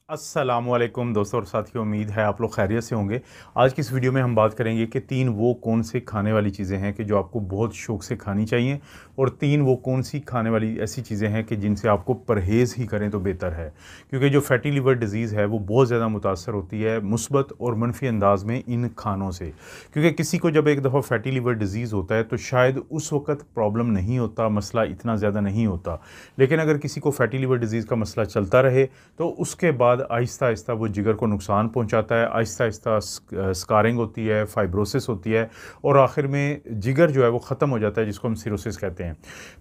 अस्सलामुअलैकुम दोस्तों और साथियों, उम्मीद है आप लोग खैरियत से होंगे। आज की इस वीडियो में हम बात करेंगे कि 3 वो कौन से खाने वाली चीज़ें हैं कि जो आपको बहुत शौक़ से खानी चाहिए, और 3 वो कौन सी खाने वाली ऐसी चीज़ें हैं कि जिनसे आपको परहेज़ ही करें तो बेहतर है। क्योंकि जो फैटी लिवर डिज़ीज़ है वो बहुत ज़्यादा मुतासर होती है मुस्बत और मनफी अंदाज में इन खानों से। क्योंकि किसी को जब एक दफ़ा फैटी लिवर डिज़ीज़ होता है तो शायद उस वक़्त प्रॉब्लम नहीं होता, मसला इतना ज़्यादा नहीं होता। लेकिन अगर किसी को फैटी लिवर डिज़ीज़ का मसला चलता रहे तो उसके बाद आहिस्ता-आहिस्ता वो जिगर को नुकसान पहुंचाता है, आहिस्ता-आहिस्ता स्कारिंग होती है, फाइब्रोसिस होती है और आखिर में जिगर जो है वो ख़त्म हो जाता है, जिसको हम सिरोसिस कहते हैं।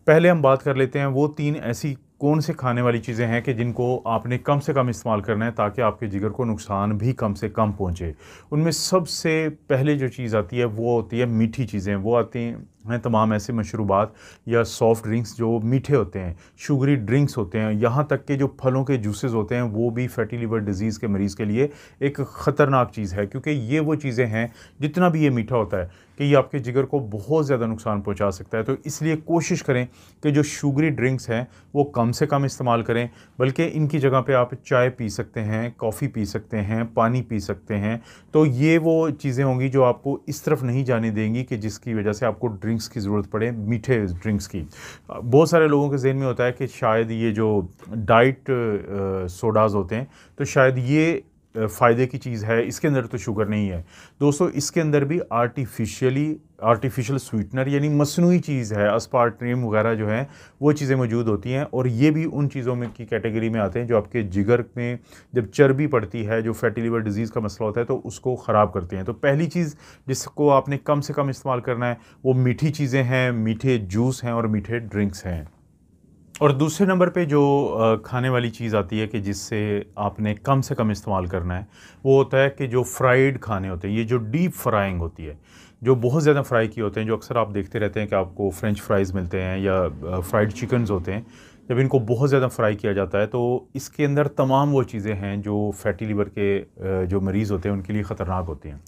पहले हम बात कर लेते हैं वो 3 ऐसी कौन से खाने वाली चीज़ें हैं कि जिनको आपने कम से कम इस्तेमाल करना है ताकि आपके जिगर को नुकसान भी कम से कम पहुँचे। उनमें सबसे पहले जो चीज़ आती है वो होती है मीठी चीज़ें। वो आती हैं तमाम ऐसे मशरूबात या सॉफ्ट ड्रिंक्स जो मीठे होते हैं, शुगरी ड्रिंक्स होते हैं, यहाँ तक कि जो फलों के जूसेस होते हैं वो भी फैटी लिवर डिज़ीज़ के मरीज़ के लिए एक ख़तरनाक चीज़ है। क्योंकि ये वो चीज़ें हैं, जितना भी ये मीठा होता है कि ये आपके जिगर को बहुत ज़्यादा नुकसान पहुँचा सकता है। तो इसलिए कोशिश करें कि जो शुगरी ड्रिंक्स हैं वो कम से कम इस्तेमाल करें, बल्कि इनकी जगह पे आप चाय पी सकते हैं, कॉफ़ी पी सकते हैं, पानी पी सकते हैं। तो ये वो चीज़ें होंगी जो आपको इस तरफ नहीं जाने देंगी कि जिसकी वजह से आपको ड्रिंक्स की ज़रूरत पड़े, मीठे ड्रिंक्स की। बहुत सारे लोगों के ज़हन में होता है कि शायद ये जो डाइट सोडाज़ होते हैं तो शायद ये फ़ायदे की चीज़ है, इसके अंदर तो शुगर नहीं है। दोस्तों, इसके अंदर भी आर्टिफ़िशियल स्वीटनर यानी मसनूई चीज़ है, अस्पार्टमेम वगैरह जो हैं वो चीज़ें मौजूद होती हैं, और ये भी उन चीज़ों में की कैटेगरी में आते हैं जो आपके जिगर में जब चर्बी पड़ती है, जो फैटी लिवर डिज़ीज़ का मसला होता है तो उसको ख़राब करते हैं। तो पहली चीज़ जिसको आपने कम से कम इस्तेमाल करना है वो मीठी चीज़ें हैं, मीठे जूस हैं और मीठे ड्रिंक्स हैं। और दूसरे नंबर पे जो खाने वाली चीज़ आती है कि जिससे आपने कम से कम इस्तेमाल करना है, वो होता है कि जो फ्राइड खाने होते हैं, ये जो डीप फ्राइंग होती है, जो बहुत ज़्यादा फ्राई किए होते हैं, जो अक्सर आप देखते रहते हैं कि आपको फ्रेंच फ्राइज़ मिलते हैं या फ्राइड चिकन्स होते हैं। जब इनको बहुत ज़्यादा फ्राई किया जाता है तो इसके अंदर तमाम वो चीज़ें हैं जो फैटी लिवर के जो मरीज़ होते हैं उनके लिए ख़तरनाक होती हैं।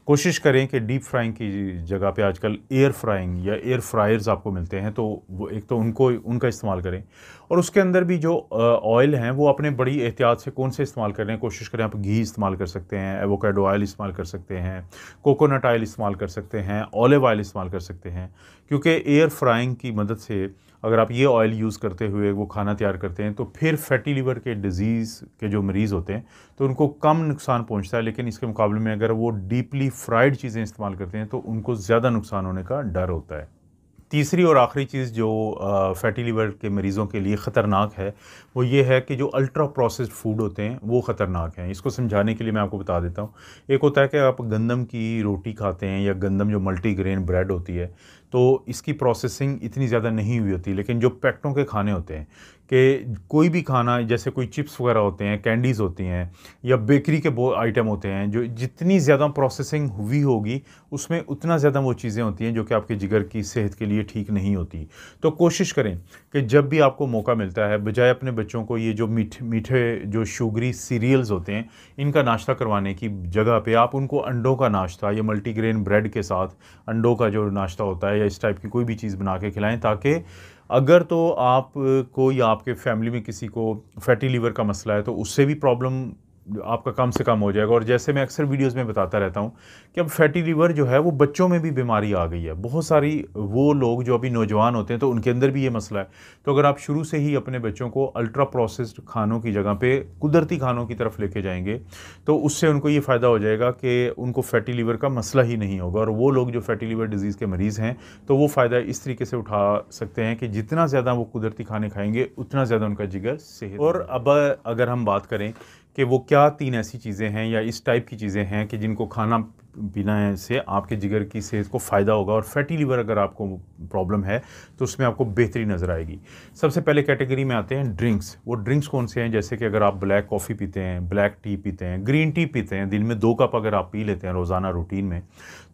कोशिश करें कि डीप फ्राइंग की जगह पे आजकल एयर फ्राइंग या एयर फ्रायर्स आपको मिलते हैं, तो वो एक तो उनका इस्तेमाल करें, और उसके अंदर भी जो ऑयल हैं वो अपने बड़ी एहतियात से कौन से इस्तेमाल करें। कोशिश करें आप घी इस्तेमाल कर सकते हैं, एवोकाडो ऑयल इस्तेमाल कर सकते हैं, कोकोनट ऑयल इस्तेमाल कर सकते हैं, ऑलिव ऑयल इस्तेमाल कर सकते हैं। क्योंकि एयर फ्राइंग की मदद से अगर आप ये ऑयल यूज़ करते हुए वो खाना तैयार करते हैं तो फिर फैटी लिवर के डिज़ीज़ के जो मरीज़ होते हैं तो उनको कम नुकसान पहुंचता है। लेकिन इसके मुकाबले में अगर वो डीपली फ्राइड चीज़ें इस्तेमाल करते हैं तो उनको ज़्यादा नुकसान होने का डर होता है। तीसरी और आखिरी चीज़ जो फैटी लिवर के मरीज़ों के लिए ख़तरनाक है वो ये है कि जो अल्ट्रा प्रोसेस्ड फूड होते हैं वो ख़तरनाक हैं। इसको समझाने के लिए मैं आपको बता देता हूँ। एक होता है कि आप गंदम की रोटी खाते हैं या गंदम जो मल्टीग्रेन ब्रेड होती है, तो इसकी प्रोसेसिंग इतनी ज़्यादा नहीं हुई होती। लेकिन जो पैकेटों के खाने होते हैं कि कोई भी खाना, जैसे कोई चिप्स वगैरह होते हैं, कैंडीज़ होती हैं या बेकरी के वो आइटम होते हैं, जो जितनी ज़्यादा प्रोसेसिंग हुई होगी उसमें उतना ज़्यादा वो चीज़ें होती हैं जो कि आपके जिगर की सेहत के लिए ठीक नहीं होती। तो कोशिश करें कि जब भी आपको मौका मिलता है, बजाय अपने बच्चों को ये जो मीठे जो शुगरी सीरियल्स होते हैं इनका नाश्ता करवाने की जगह पे आप उनको अंडों का नाश्ता या मल्टीग्रेन ब्रेड के साथ अंडों का जो नाश्ता होता है या इस टाइप की कोई भी चीज़ बना के खिलाएं, ताकि अगर तो आप को या आपके फैमिली में किसी को फैटी लिवर का मसला है तो उससे भी प्रॉब्लम आपका कम से कम हो जाएगा। और जैसे मैं अक्सर वीडियोस में बताता रहता हूँ कि अब फैटी लिवर जो है वो बच्चों में भी बीमारी आ गई है। बहुत सारी वो लोग जो अभी नौजवान होते हैं तो उनके अंदर भी ये मसला है। तो अगर आप शुरू से ही अपने बच्चों को अल्ट्रा प्रोसेस्ड खानों की जगह पे कुदरती खानों की तरफ लेके जाएंगे तो उससे उनको ये फ़ायदा हो जाएगा कि उनको फैटी लिवर का मसला ही नहीं होगा। और वो लोग जो फैटी लिवर डिज़ीज़ के मरीज़ हैं तो वो फ़ायदा इस तरीके से उठा सकते हैं कि जितना ज़्यादा वो कुदरती खाने खाएंगे उतना ज़्यादा उनका जिगर सेहत। और अब अगर हम बात करें कि वो क्या 3 ऐसी चीज़ें हैं या इस टाइप की चीज़ें हैं कि जिनको खाना पीना से आपके जिगर की सेहत को फ़ायदा होगा, और फैटी लिवर अगर आपको प्रॉब्लम है तो उसमें आपको बेहतरी नज़र आएगी। सबसे पहले कैटेगरी में आते हैं ड्रिंक्स। वो ड्रिंक्स कौन से हैं? जैसे कि अगर आप ब्लैक कॉफ़ी पीते हैं, ब्लैक टी पीते हैं, ग्रीन टी पीते हैं, दिन में 2 कप अगर आप पी लेते हैं रोज़ाना रूटीन में,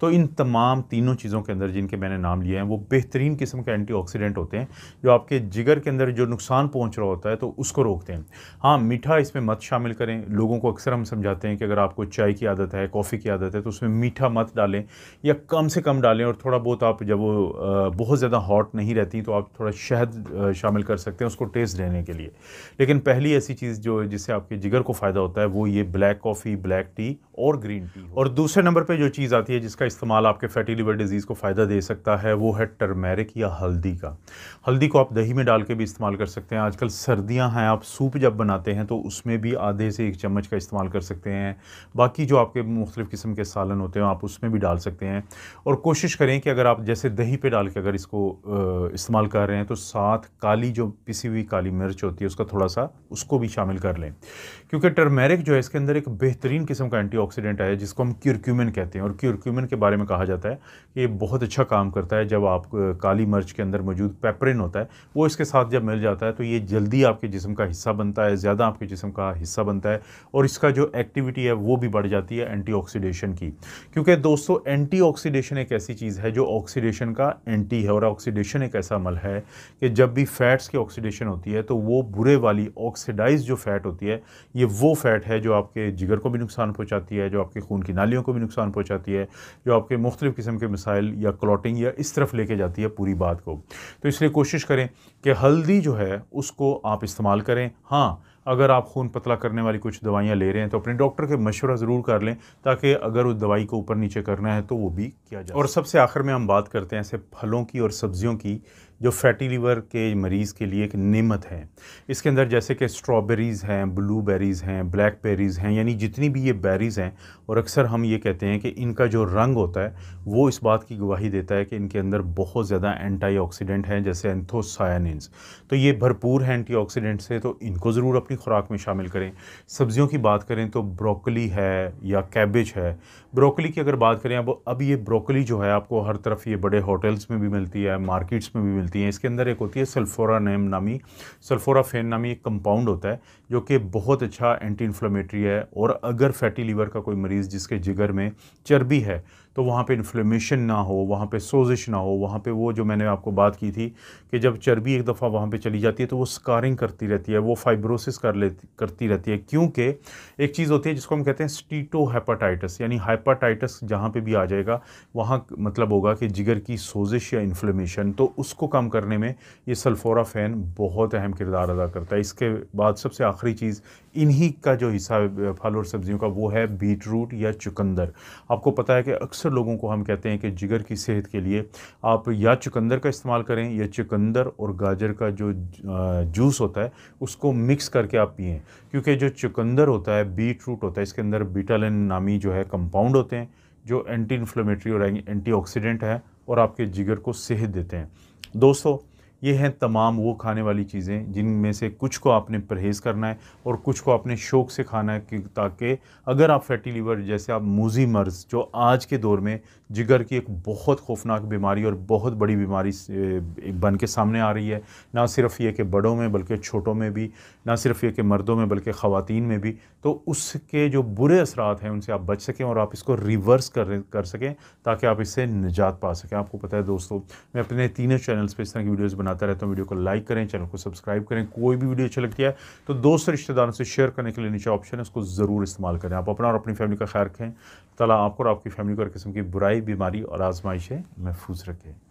तो इन तमाम तीनों चीज़ों के अंदर जिनके मैंने नाम लिए हैं वो बेहतरीन किस्म के एंटीऑक्सीडेंट होते हैं जो आपके जिगर के अंदर जो नुकसान पहुँच रहा होता है तो उसको रोकते हैं। हाँ, मीठा इसमें मत शामिल करें। लोगों को अक्सर हम समझाते हैं कि अगर आपको चाय की आदत है, कॉफ़ी की आदत है तो उसमें उसमें मीठा मत डालें या कम से कम डालें, और थोड़ा बहुत आप जब वो बहुत ज़्यादा हॉट नहीं रहती तो आप थोड़ा शहद शामिल कर सकते हैं उसको टेस्ट देने के लिए। लेकिन पहली ऐसी चीज़ जो जिससे आपके जिगर को फ़ायदा होता है वो ये ब्लैक कॉफ़ी, ब्लैक टी और ग्रीन टी। और दूसरे नंबर पे जो चीज़ आती है जिसका इस्तेमाल आपके फैटी लिवर डिजीज़ को फ़ायदा दे सकता है वो है टर्मेरिक या हल्दी का। हल्दी को आप दही में डाल के भी इस्तेमाल कर सकते हैं। आजकल सर्दियां हैं, आप सूप जब बनाते हैं तो उसमें भी आधे से 1 चम्मच का इस्तेमाल कर सकते हैं। बाकी जो आपके मुख्तलिफ़ किस्म के सालन होते हैं आप उसमें भी डाल सकते हैं। और कोशिश करें कि अगर आप जैसे दही पे डाल के अगर इसको इस्तेमाल कर रहे हैं तो साथ काली जो पिसी हुई काली मिर्च होती है उसका थोड़ा सा उसको भी शामिल कर लें, क्योंकि टर्मेरिक जो है इसके अंदर एक बेहतरीन किस्म का एंटीऑक्सीडेंट है जिसको हम क्यूरक्यूमिन कहते हैं। और क्यूरक्यूमिन के बारे में कहा जाता है कि ये बहुत अच्छा काम करता है। जब आप काली मिर्च के अंदर मौजूद पेपरिन होता है वो इसके साथ जब मिल जाता है तो ये जल्दी आपके जिस्म का हिस्सा बनता है, ज़्यादा आपके जिस्म का हिस्सा बनता है, और इसका जो एक्टिविटी है वो भी बढ़ जाती है एंटीऑक्सीडेशन की। क्योंकि दोस्तों एंटीऑक्सीडेशन एक ऐसी चीज़ है जो ऑक्सीडेशन का एंटी है, और ऑक्सीडेशन एक ऐसा अमल है कि जब भी फैट्स की ऑक्सीडेशन होती है तो वो बुरे वाली ऑक्सीडाइज जो फैट होती है ये वो फैट है जो आपके जिगर को भी नुकसान पहुंचाती है, जो आपके खून की नालियों को भी नुकसान पहुंचाती है, जो आपके मुख्तलिफ़ किस्म के मिसाइल या क्लॉटिंग या इस तरफ लेके जाती है पूरी बात को। तो इसलिए कोशिश करें कि हल्दी जो है उसको आप इस्तेमाल करें। हाँ, अगर आप खून पतला करने वाली कुछ दवाइयाँ ले रहे हैं तो अपने डॉक्टर के मशवरा ज़रूर कर लें, ताकि अगर उस दवाई को ऊपर नीचे करना है तो वो भी किया जाए। और सबसे आखिर में हम बात करते हैं ऐसे फलों की और सब्जियों की जो फैटी लिवर के मरीज़ के लिए एक नेमत है। इसके अंदर जैसे कि स्ट्रॉबेरीज़ हैं, ब्लूबेरीज़ हैं, ब्लैकबेरीज़ हैं, यानी जितनी भी ये बेरीज़ हैं, और अक्सर हम ये कहते हैं कि इनका जो रंग होता है वो इस बात की गवाही देता है कि इनके अंदर बहुत ज़्यादा एंटीऑक्सीडेंट हैं, जैसे एंथोसायानिन्स। तो ये भरपूर है एंटीऑक्सीडेंट से, तो इनको ज़रूर अपनी खुराक में शामिल करें। सब्जियों की बात करें तो ब्रोकली है या कैबेज है। ब्रोकली की अगर बात करें अब ये ब्रोकली जो है आपको हर तरफ ये बड़े होटल्स में भी मिलती है, मार्केट्स में भी मिलती है। इसके अंदर एक होती है सल्फोराफेन नामी एक कंपाउंड होता है जो कि बहुत अच्छा एंटी इन्फ्लेमेटरी है। और अगर फैटी लीवर का कोई मरीज़ जिसके जिगर में चर्बी है तो वहाँ पे इन्फ्लेमेशन ना हो, वहाँ पे सोजिश ना हो, वहाँ पे वो जो मैंने आपको बात की थी कि जब चर्बी एक दफ़ा वहाँ पे चली जाती है तो वो स्कारिंग करती रहती है, वो फाइब्रोसिस करती रहती है। क्योंकि एक चीज़ होती है जिसको हम कहते हैं स्टीटोहेपेटाइटिस, यानी हेपेटाइटिस जहाँ पे भी आ जाएगा वहाँ मतलब होगा कि जिगर की सोजिश या इन्फ्लेमेशन, तो उसको कम करने में ये सल्फोराफेन बहुत अहम किरदार अदा करता है। इसके बाद सबसे आखिरी चीज़ इन्हीं का जो हिस्सा है फल और सब्जियों का वो है बीट रूट या चुकंदर। आपको पता है कि अक्सर लोगों को हम कहते हैं कि जिगर की सेहत के लिए आप या चुकंदर का इस्तेमाल करें या चुकंदर और गाजर का जो जूस होता है उसको मिक्स करके आप पिएं, क्योंकि जो चुकंदर होता है, बीट रूट होता है, इसके अंदर बीटालिन नामी जो है कंपाउंड होते हैं जो एंटी इन्फ्लेमेटरी और एंटीऑक्सीडेंट है और आपके जिगर को सेहत देते हैं। दोस्तों ये हैं तमाम वो खाने वाली चीज़ें जिनमें से कुछ को आपने परहेज़ करना है और कुछ को आपने शौक़ से खाना है, कि ताकि अगर आप फैटी लीवर जैसे आप मूजी मर्ज़ जो आज के दौर में जिगर की एक बहुत खौफनाक बीमारी और बहुत बड़ी बीमारी बन के सामने आ रही है, ना सिर्फ ये कि बड़ों में बल्कि छोटों में भी, ना सिर्फ ये कि मर्दों में बल्कि ख़वातीन में भी, तो उसके जो बुरे असरात हैं उनसे आप बच सकें और आप इसको रिवर्स कर सकें ताकि आप इससे निजात पा सकें। आपको पता है दोस्तों मैं अपने तीनों चैनल्स पर इस तरह की वीडियोज़ बनाता रहता हूँ। वीडियो को लाइक करें, चैनल को सब्सक्राइब करें। कोई भी वीडियो अच्छी लगती है तो दोस्त रिश्तेदारों से शेयर करने के लिए नीचे ऑप्शन है, उसको ज़रूर इस्तेमाल करें। आप अपना और अपनी फैमिली का ख्याल रखें। ताला आपको और आपकी फैमिली को हर किस्म की बुराई, बीमारी और आजमाइश से महफूज रखें।